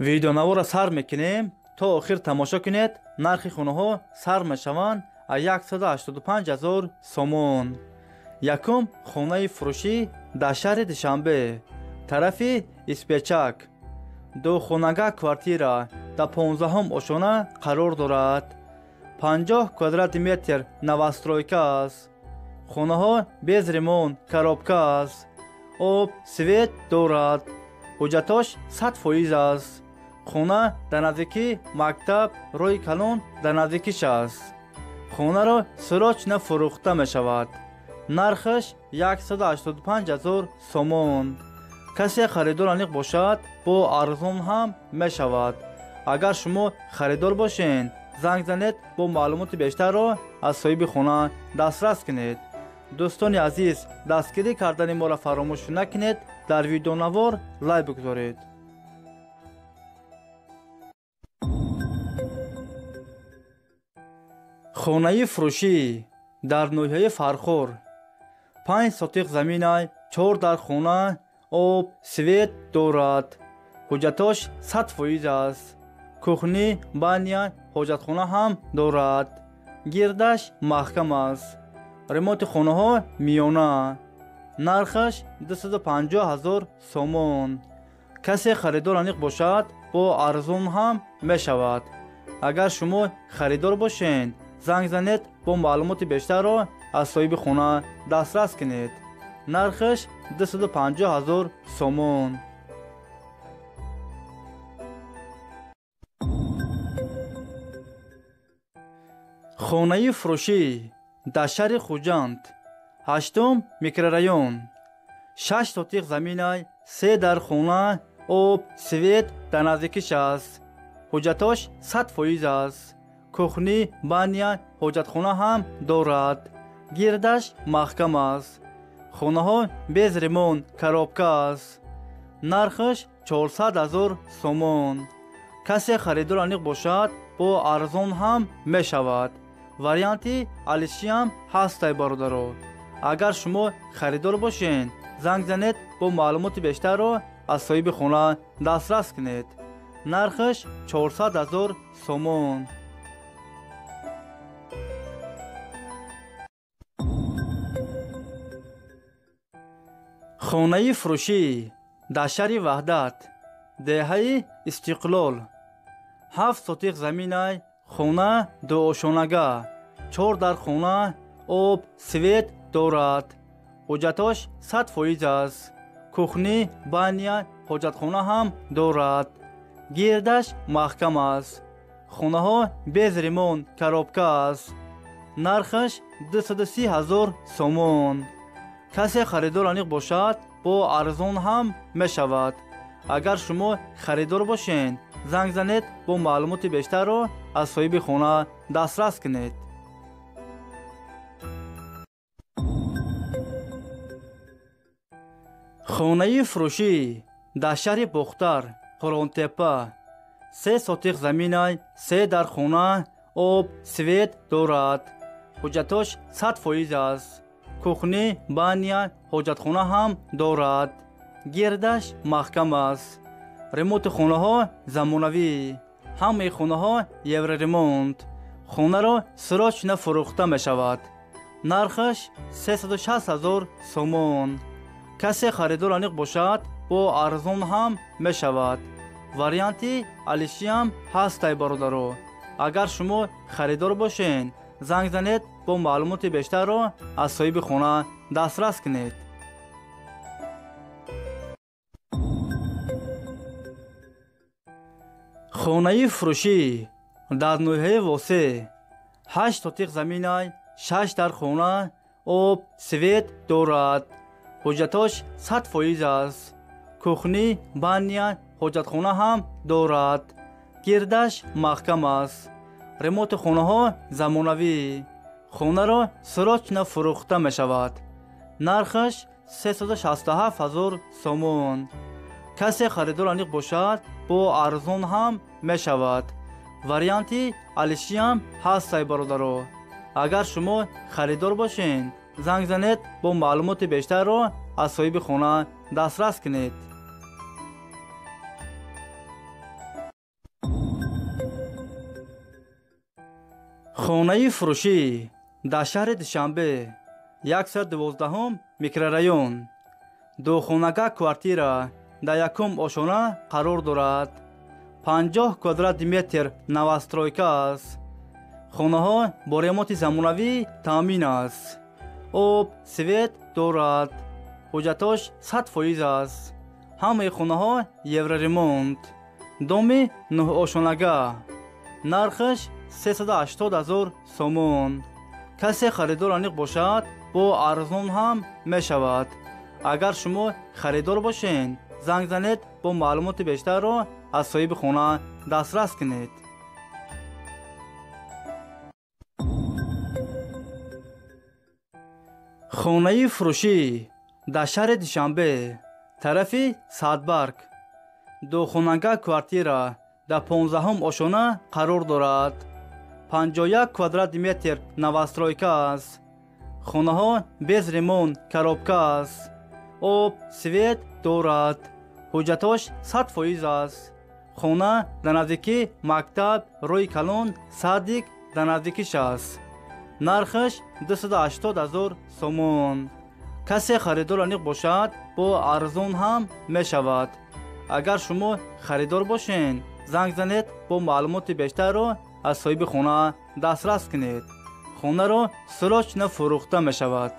ویدیوناوو را سر میکنیم تا آخر تماشا کنید. نرخ خونه ها سر میشوند 185,000 سومون. یکم خانه فروشی در شهر دوشنبه طرف اسپیچک. دو خانگاه کوارتیرا در 15 اشونه قرار دارد. 50 کوادرات متر نوسترویکا است. خانه ها без ремонт коробка است. آب سویت دارد. حجتاش 100% است. خانه در نزدیکی مکتب روی کلون در نزدیکیش است. خانه را سراج نفروخته می شود. نرخش 185,000 سومون. کسی خریدار انیق باشد با ارزان هم می شود. اگر شما خریدار باشین زنگ زنید با معلومات بیشتر را از صاحب خانه دسترس کنید. دوستان عزیز، دستگیری کردن ما را فراموش نکنید. در ویدیو نوار لایک بگذارید. خانه فروشی در نوحه فرخور. 5 سوتیق زمین 4 در خانه آب سویت دارد. حجتاش 100% است. کухні بانیا حاجتخانه هم دارد. گردش محکم است. ремонт خانه ها میانه. نرخش 250,000 سومون. کسی خریدار انیق باشد با ارزان هم می شود. اگر شما خریدار باشین زنگ زنید با معلومات بیشتر را از صاحب خانه دسترس کنید. نرخش 250,000 سومون. خانه فروشی در شهر خوجند 8 میکرورایون. 6 سوتیق زمین 3 در خانه آب سویت در نزدیکیش است. حجتاش 100% است. کухні بانیا حاجتخانه هم دارد. گردش محکم است. خانه ها без ремонт коробка است. نرخش 400,000 سومون. کسی خریدار انیق باشد با ارزان هم می شود. وریانتی алиши هم هست برادرو. اگر شما خریدار باشین زنگ زنید با معلومات بیشتر را از صاحب خانه دسترس کنید. نرخش 400,000 سومون. خانه فروشی در شهر وحدت دهه استقلال. 7 سوتیق زمین خانه دو اشونگاه 4 در خانه آب سویت دارد. حجتاش 100% است. کухні بانیا حاجتخانه هم دارد. گردش محکم است. خانه ها без ремонт коробка است. نرخش 230,000 سومون. کسی خریدار انیق باشد با ارزان هم می شود. اگر شما خریدار باشین زنگ زنید با معلومات بیشتر را از صاحب خانه دسترس کنید. خانه فروشی در شهر بختر قرانتپه. 3 سوتیق زمین 3 در خانه آب سویت دارد. حجتاش 100% است. کухні بانیا حاجتخانه هم دارد. گردش محکم است. ремонт خانه ها زمانوی. همه خانه ها یور ремонт. خانه را سراج نفروخته می شود. نرخش 360,000 سومون. کسی خریدار انیق باشد با ارزان هم می شود. وریانتی алиши هم هست برادرو. اگر شما خریدار باشین زنگ زنید با معلومات بیشتر را از صاحب خانه دسترس کنید. خانه فروشی در نوحه واسه 8 سوتیق زمین 6 در خانه آب سویت دارد. حجتاش 100% است. کухні بانیا حاجتخانه هم دارد. گردش محکم است. ремонт خانه ها زمانوی. خانه را سراج نفروخته می شود. نرخش 367,000 سومون. کسی خریدار انیق باشد با ارزان هم می شود. وریانتی алиши هم هست برادرو. اگر شما خریدار باشین زنگ زنید با معلومات بیشتر را از صاحب خانه دسترس کنید. خانه فروشی در شهر دوشنبه 112 میکرورایون. دو خانگاه کوارتیرا در یکم آشانه قرار دارد. 50 کوادرات متر نوسترویکا است. خانه ها با ремонت زمانوی تامین است. آب سویت دارد. حجتاش 100% است. همه خانه ها یورو ремонت. دام 9 آشانگاه. نرخش 380,000 سومون. کسی خریدار انیق باشد با ارزان هم می شود. اگر شما خریدار باشین زنگ زنید با معلومات بیشتر را از صاحب خانه دسترس کنید. خانه فروشی در شهر دوشنبه طرف سادبرگ. دو خانگاه کوارتیرا در 15 آشانه قرار دارد. 51 کوادرات متر نوسترویکا است. خانه ها без ремонт коробка است. آب سویت دارد. حجتاش 100% است. خانه در نزدیکی مکتب روی کلان صدیق در نزدیکیش است. نرخش 280,000 سومون. کسی خریدار انیق باشد با ارزان هم می شود. اگر شما خریدار باشین زنگ زنید با معلومات بیشتر را از صاحب خانه دسترس کنید. خانه را سراج نفروخته می شود.